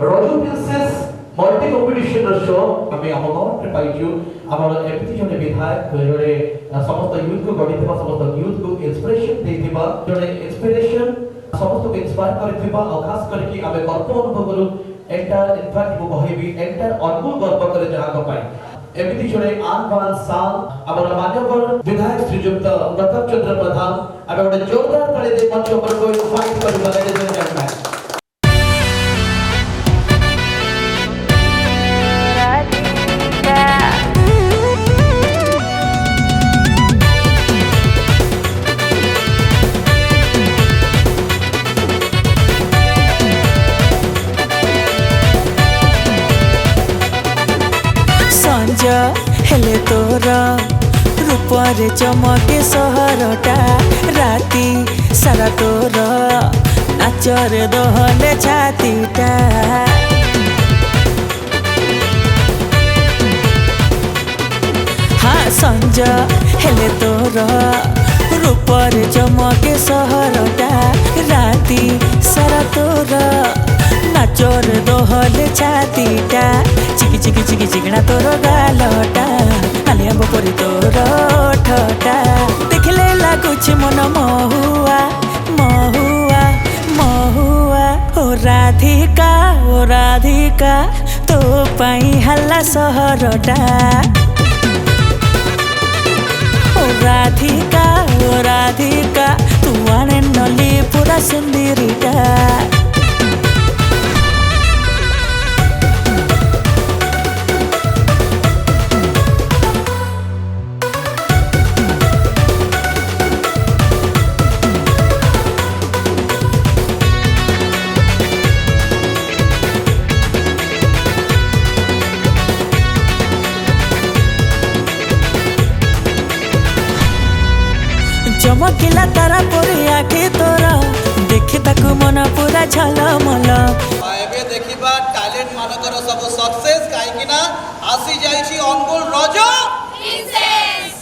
रजू princess multi competition show आम आम पाइचु आम एमती जड़े विधायक जड़े समस्त यूथ को गढ़ी समस्त यूथ को इंस्पिरेशन देथिबा जड़े इंस्पिरेशन समस्त को इंस्पायर करथिबा और खास करके आम गर्व अनुभव करू एंटायर इनफैक्ट मु कहबी एंटायर अनुकूल गर्व करे जहां पाई एमती जड़े आन बान साल आमर मान्यवर विधायक श्रीयुक्त प्रताप चंद्र प्रधान आम गोटे जोरदार ताली दे मंच पर को फाइट करबा लेडीज एंड जेंटलमैन हेले तोर रूपरे चमके सहरटा राती सारा तोर नाचरे दहले छातीटा हाँ संज हेले तोर रूपरे चमके सहरटा राती सारा तोर नाचर दहले छातीटा चिकी चिकी चिकी चिकना तोर गालटा काली आंब परी तोर ठटा देखले लागुछ मन महुआ महुआ महुआ ओ राधिका तो पाई हल्ला सहरटा ओ राधिका तू आने नली पूरा सुंदरीटा चमकिला तारा परी आखि तोर देखि ताकु मन पूरा झलमल एबे देखिबा टैलेंट मानकर सब सक्सेस काहे कि ना आसी जाईची अनुकूल रजो प्रिंसेस।